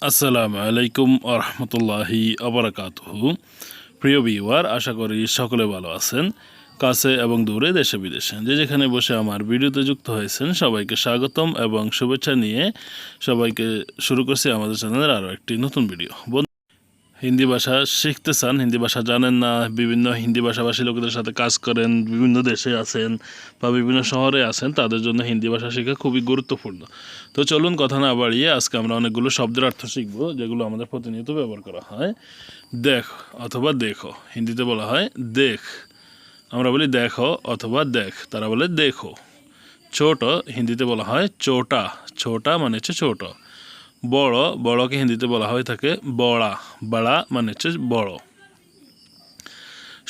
আসসালামু আলাইকুম আরহামতুল্লাহি আবরাকাতুহু। প্রিয় ভিউয়ার, আশা করি সকলে ভালো আছেন। কাছে এবং দূরে, দেশে বিদেশে যে যেখানে বসে আমার ভিডিওতে যুক্ত হয়েছেন সবাইকে স্বাগতম এবং শুভেচ্ছা নিয়ে সবাইকে শুরু করছি আমাদের চ্যানেলের আরও একটি নতুন ভিডিও। হিন্দি ভাষা শিখতে চান, হিন্দি ভাষা জানেন না, বিভিন্ন হিন্দি ভাষাভাষী লোকেদের সাথে কাজ করেন, বিভিন্ন দেশে আছেন বা বিভিন্ন শহরে আছেন, তাদের জন্য হিন্দি ভাষা শেখা খুবই গুরুত্বপূর্ণ। তো চলুন কথা না বাড়িয়ে আজকে আমরা অনেকগুলো শব্দের অর্থ শিখব যেগুলো আমাদের প্রতিনিয়ত ব্যবহার করা হয়। দেখ অথবা দেখো, হিন্দিতে বলা হয় দেখ, আমরা বলি দেখো অথবা দেখ, তারা বলে দেখো। ছোট, হিন্দিতে বলা হয় ছোটা, ছোটা মানে হচ্ছে ছোট। বড়, বড়কে হিন্দিতে বলা হয়ে থাকে বড়া, বড়া মানে হচ্ছে বড়।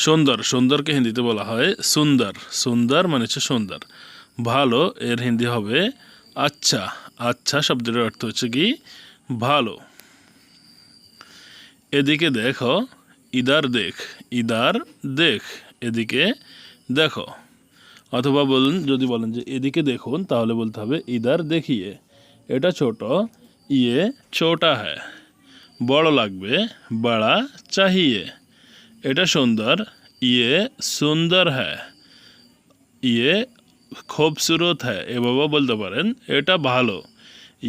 সুন্দর, সুন্দরকে হিন্দিতে বলা হয় সুন্দর, সুন্দর মানে হচ্ছে সুন্দর। ভালো এর হিন্দি হবে আচ্ছা, আচ্ছা শব্দের অর্থ হচ্ছে কি ভালো। এদিকে দেখো, ইদার দেখ, ইদার দেখ, এদিকে দেখো। অথবা বলুন, যদি বলেন যে এদিকে দেখুন, তাহলে বলতে হবে ইদার দেখিয়ে। এটা ছোট, ইয়ে ছোটা হ্যায়। বড় লাগবে, বড়া চাহিয়ে। এটা সুন্দর, ইয়ে সুন্দর হ্যায়, ইয়ে খুবসুরত হ্যায়। এভাবেও বলতে পারেন এটা ভালো,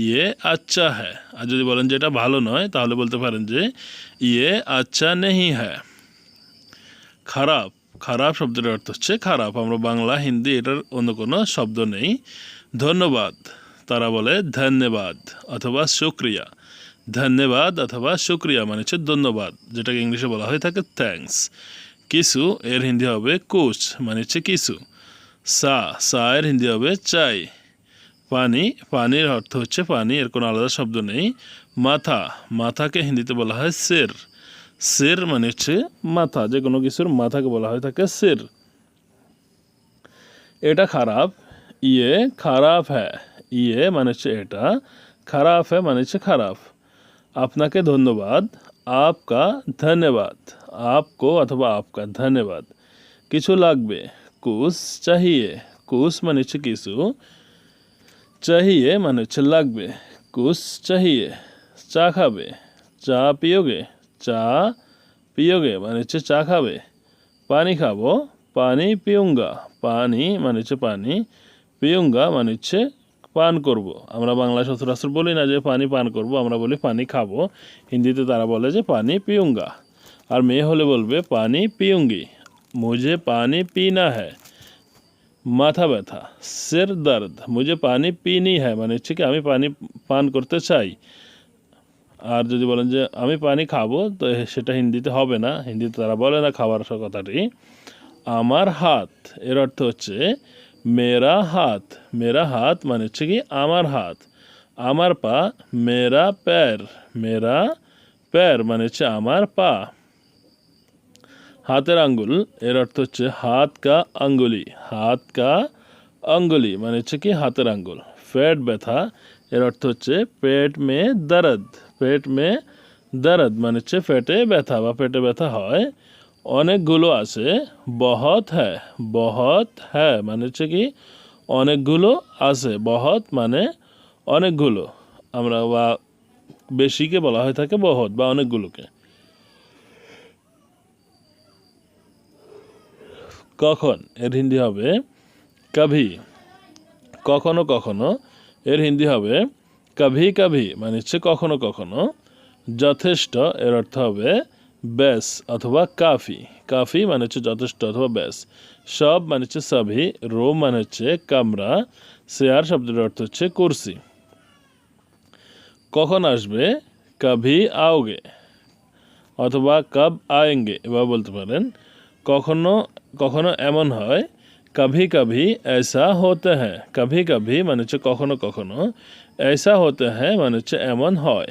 ইয়ে আচ্ছা হ্যায়। আর যদি বলেন যে এটা ভালো নয়, তাহলে বলতে পারেন যে ইয়ে আচ্ছা নেহি হ্যায়। খারাপ, খারাপ শব্দের অর্থ হচ্ছে খারাপ। আমরা বাংলা, হিন্দি এটার অন্য কোনো শব্দ নেই। ধন্যবাদ, তারা বলে ধন্যবাদ অথবা শুক্রিয়া। ধন্যবাদ অথবা শুক্রিয়া মানে হচ্ছে ধন্যবাদ, যেটাকে ইংলিশে বলা হয়ে থাকে থ্যাঙ্কস। কিছু এর হিন্দি হবে কুছ, মানে হচ্ছে কিছু। সা, সা এর হিন্দি হবে চাই। পানি, পানির অর্থ হচ্ছে পানি, এর কোনো আলাদা শব্দ নেই। মাথা, মাথাকে হিন্দিতে বলা হয় সির। সির মানে হচ্ছে মাথা, যে কোনো কিছুর মাথাকে বলা হয় থাকে সির। এটা খারাপ, ইয়ে খারাপ হ্যায়। ইয়ে মানে হচ্ছে এটা, খারাপ হ্যায় মানে হচ্ছে খারাপ। আপনাকে ধন্যবাদ, আপকা ধন্যবাদ। আপকো অথবা আপকা ধন্যবাদ। কিছু লাগবে, কুছ চাহিয়ে। কুছ মানে হচ্ছে কিছু, চাহিয়ে মানে হচ্ছে লাগবে। কুছ চাহিয়ে। চা খাবে, চা পিয়োগে। চা পিয়োগে মানে হচ্ছে চা খাবে। পানি খাবো, পানি পিউঙ্গা। পানি মানে হচ্ছে পানি, পিউঙ্গা মানে হচ্ছে পান করব। আমরা বাংলা সচরাচর বলি না যে পানি পান করব, আমরা বলি পানি খাবো। হিন্দিতে তারা বলে যে পানি পিউঙ্গা। আর মেয়ে হলে বলবে পানি পিউঙ্গি। মুঝে পানি পিনা হ্যায়। মাথা ব্যথা, সির দর্দ। মুঝে পানি পিনি হ্যায় মানে হচ্ছে কি আমি পানি পান করতে চাই। আর যদি বলেন যে আমি পানি খাবো, তো সেটা হিন্দিতে হবে না, হিন্দিতে তারা বলে না খাবার কথাটি। আমার হাত, এর অর্থ হচ্ছে মেরা হাত। মেরা হাত মানে হচ্ছে কি আমার হাত। আমার পা, মেরা প্যার। মেরা প্যার মানে হচ্ছে আমার পা। হাতের আঙ্গুল, এর অর্থ হচ্ছে হাত কা আঙ্গুলি। হাত কা আঙ্গুলি মানে হচ্ছে কি হাতের আঙ্গুল। পেট ব্যথা, এর অর্থ হচ্ছে পেট মে দরদ। পেট মে দরদ মানে হচ্ছে পেটে ব্যথা বা পেটে ব্যথা হয়। অনেকগুলো আছে, বহুত হ্যায়। বহুত হ্যায় মানে হচ্ছে কি অনেকগুলো আছে। বহুত মানে অনেকগুলো, আমরা বা বেশিকে বলা হয়ে থাকে বহুত বা অনেকগুলোকে। কখন, এর হিন্দি হবে কভি। কখনো কখনো, এর হিন্দি হবে কভি কভি মানে হচ্ছে কখনো কখনো। যথেষ্ট, এর অর্থ হবে বেশ অথবা কাফি। কাফি মানে হচ্ছে যথেষ্ট অথবা বেশ। সব মানে হচ্ছে সভি। রুম মানে হচ্ছে কামরা। চেয়ার শব্দের অর্থ হচ্ছে কুরসি। কখন আসবে, কভি আওগে অথবা কব আয়েঙ্গে, এবার বলতে পারেন। কখনো কখনো এমন হয়, কভি কভি ऐसा होता है। কভি কভি মানে হচ্ছে কখনো কখনো, ऐसा होता है মানে হচ্ছে এমন হয়।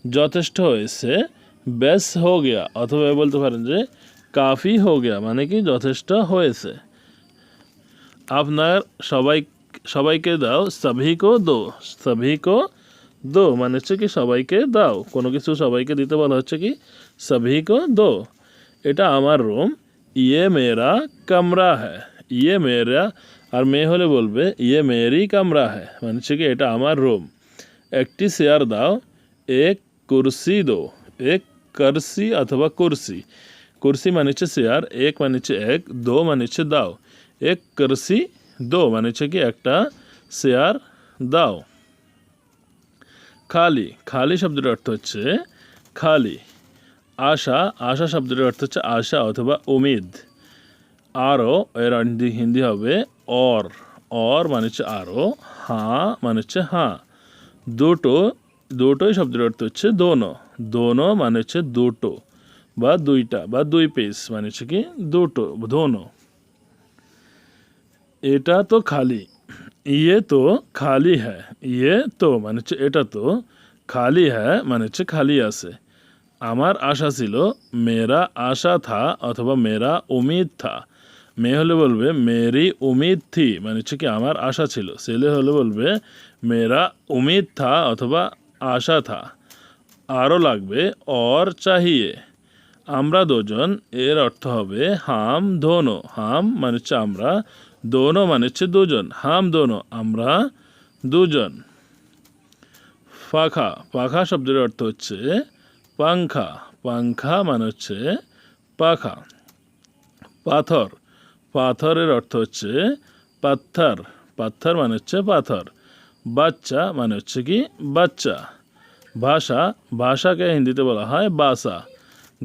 যথেষ্ট হয়েছে, বেশ হো গিয়া, অথবা বলতে পারেন যে কাফি হো গিয়া মানে কি যথেষ্ট হয়েছে। আপনার সবাই, সবাইকে দাও, সভিকো দো। সভিকো দো মানে হচ্ছে কি সবাইকে দাও, কোনো কিছু সবাইকে দিতে বলা হচ্ছে কি সভিকো দো। এটা আমার রুম, ইয়ে মেরা কামরা হ্যায়। ইয়ে মেরা, আর মেয়ে হলে বলবে ইয়ে মেরি কামরা হ্যায় মানে হচ্ছে কি এটা আমার রুম। একটি চেয়ার দাও, এক कुर्सी दो एक कर्सी अथवा कुर्सी कुर्सी মানে হচ্ছে চেয়ার এক মানে হচ্ছে এক দো মানে হচ্ছে দাও এক কুর্সি দো মানে হচ্ছে কি একটা চেয়ার দাও খালি খালি শব্দের অর্থ হচ্ছে খালি আশা আশা শব্দের অর্থ হচ্ছে আশা অথবা উম্মীদ আরো এর হিন্দি হবে और মানে হচ্ছে আরো হ্যাঁ মানে হচ্ছে হ্যাঁ দুটো দুটোই শব্দের অর্থ হচ্ছে দোনো দোনো মানে হচ্ছে দুটো বা দুইটা বা দুই পিস মানে হচ্ছে কি দুটো দোনো এটা তো খালি ये तो খালি है ये तो মানে হচ্ছে এটা তো খালি है মানে হচ্ছে খালি আছে আমার আশা ছিল मेरा आशा था অথবা मेरा उम्मीद था মেয়ে হলে বলবে मेरी उम्मीद थी মানে হচ্ছে কি আমার আশা ছিল ছেলে হলে বলবে मेरा उम्मीद था অথবা आशा था আরও লাগবে और चाहिए আমরা দুজন এর অর্থ হবে হাম দোনো হাম মানে হচ্ছে আমরা দোনো মানে হচ্ছে দুজন হাম দোনো আমরা দুজন পাখা পাখা শব্দের অর্থ হচ্ছে পাংখা পাংখা মানে হচ্ছে পাখা পাথর পাথরের অর্থ হচ্ছে পাথর পাথর মানে হচ্ছে পাথর বাচ্চা মানে হচ্ছে কি বাচ্চা ভাষা ভাষাকে হিন্দিতে বলা হয় বাসা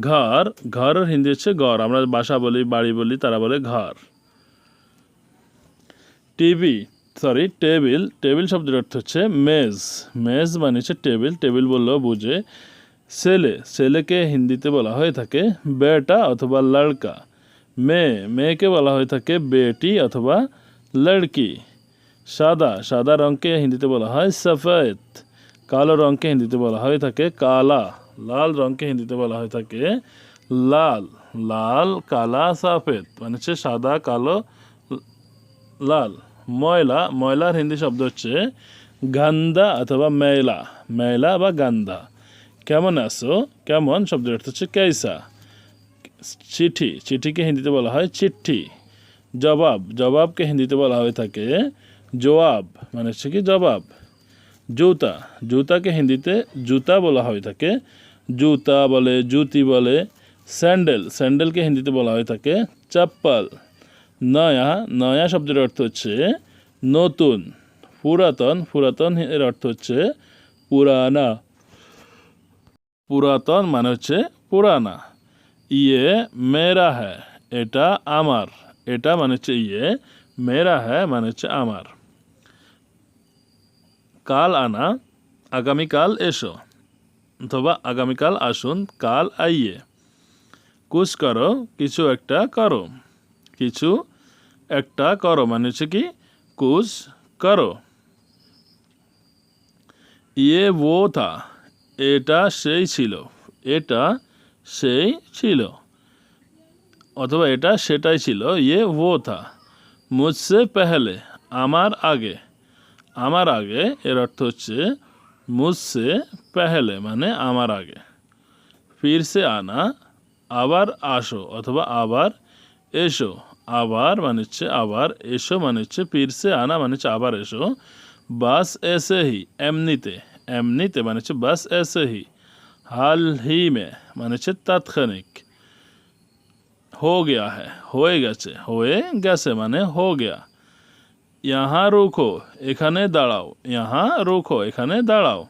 ঘর ঘরের হিন্দি হচ্ছে ঘর আমরা বাসা বলি বাড়ি বলি তারা বলে ঘর টেবিল টেবিল শব্দের অর্থ হচ্ছে মেজ মেজ মানে হচ্ছে টেবিল টেবিল বললেও বুঝে ছেলে ছেলেকে হিন্দিতে বলা হয়ে থাকে বেটা অথবা লড়কা মেয়েকে বলা হয়ে থাকে বেটি অথবা লড়কি সাদা সাদা রঙকে হিন্দিতে বলা হয় সফেদ কালো রঙকে হিন্দিতে বলা হয়ে থাকে কালা লাল রঙকে হিন্দিতে বলা হয়ে থাকে লাল লাল কালা সফেদ মানে হচ্ছে সাদা কালো লাল ময়লা ময়লার হিন্দি শব্দ হচ্ছে গান্দা অথবা মেলা মেলা বা গান্দা কেমন আছো কেমন শব্দের অর্থ হচ্ছে কেসা চিঠি চিঠিকে হিন্দিতে বলা হয় চিঠি জবাব জবাবকে হিন্দিতে বলা হয়ে থাকে জবাব মানে হচ্ছে কি জবাব জুতা জুতাকে হিন্দিতে জুতা বলা হয়ে থাকে জুতা বলে জুতি বলে স্যান্ডেল স্যান্ডেলকে হিন্দিতে বলা হয়ে থাকে চপ্পল নয়া নয়া শব্দের অর্থ হচ্ছে নতুন পুরাতন পুরাতন এর অর্থ হচ্ছে পুরানা পুরাতন মানে হচ্ছে পুরানা ইয়ে মেরা হ্যায় এটা আমার এটা মানে হচ্ছে ইয়ে মেরা হ্যায় মানে হচ্ছে আমার কাল আনা আগামীকাল এসো অথবা আগামীকাল আসুন কাল আইয়ে কুছ করো কিছু একটা করো কিছু একটা করো মানে হচ্ছে কি কুছ করো ইয়ে वो था এটা সেই ছিল এটা সেই ছিল অথবা এটা সেটাই ছিল ইয়ে वो था मुझसे पहले আমার আগে এর অর্থ হচ্ছে মুঝসে পেহলে মানে আমার আগে ফির সে আনা আবার আসো অথবা আবার এসো আবার মানে হচ্ছে আবার এসো মানে হচ্ছে ফির সে আনা মানে হচ্ছে আবার এসো বাস এসে হি এমনিতে এমনিতে মানে হচ্ছে বাস এসে হি হাল হি মে মানে হচ্ছে তাৎক্ষণিক हो गया है হয়ে গেছে মানে हो गया यहाँ रुको এখানে দাঁড়াও यहाँ रुको এখানে দাঁড়াও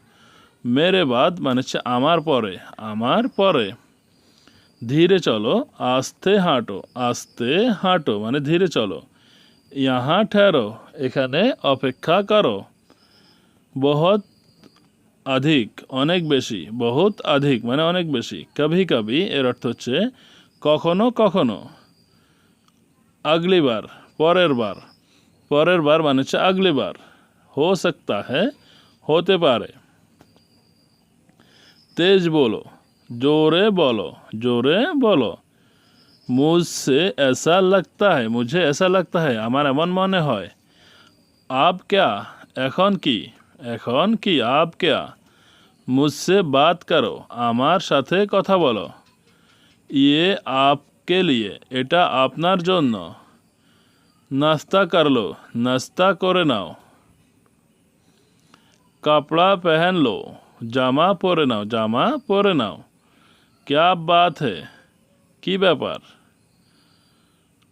मेरे बाद মানে হচ্ছে আমার পরে ধীরে চলো আস্তে হাঁটো মানে ধীরে চলো यहाँ ठहरो এখানে অপেক্ষা করো बहुत अधिक অনেক বেশি বহুত अधिक মানে অনেক বেশি কভি কভি এর অর্থ হচ্ছে কখনো কখনো আগলি বার পরের বার মানে হচ্ছে আগলি বার हो सकता है होते पारे तेज बोलो जोरे बोलो मुझसे ऐसा लगता है मुझे ऐसा लगता है আমার এমন মনে হয় आप क्या এখন কি आप क्या मुझसे बात करो আমার সাথে কথা বলো ये आपके लिए এটা আপনার জন্য नाश्ता कर लो नाश्ता করে নাও কাপড়া पहन लो জামা পরে নাও, জামা পরে নাও। क्या बात है, কি ব্যাপার।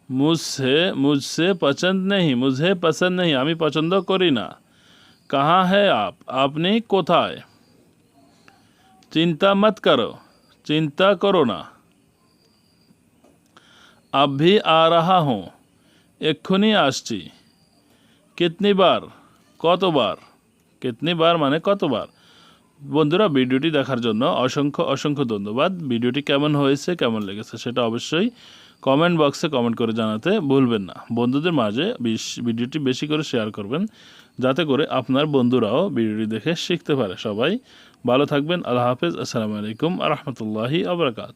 मुझसे मुझसे पसंद नहीं, मुझे पसंद नहीं, আমি পছন্দ করি না। कहाँ है आप, আপনি কোথায়। चिंता मत करो, চিন্তা করো না। अभी आ रहा हूँ, এক্ষুনি আসছি। कितनी बार, কতবার। कितनी बार মানে কতবার। বন্ধুরা ভিডিওটি দেখার জন্য অসংখ্য অসংখ্য ধন্যবাদ। ভিডিওটি কেমন হয়েছে, কেমন লেগেছে সেটা অবশ্যই কমেন্ট বক্সে কমেন্ট করে জানাতে ভুলবেন না। বন্ধুদের মাঝে ভিডিওটি বেশি করে শেয়ার করবেন, যাতে করে আপনার বন্ধুরাও ভিডিওটি দেখে শিখতে পারে। সবাই ভালো থাকবেন। আল্লাহ হাফেজ। আসসালামু আলাইকুম ওয়া রাহমাতুল্লাহি ওয়া বারাকাতুহু।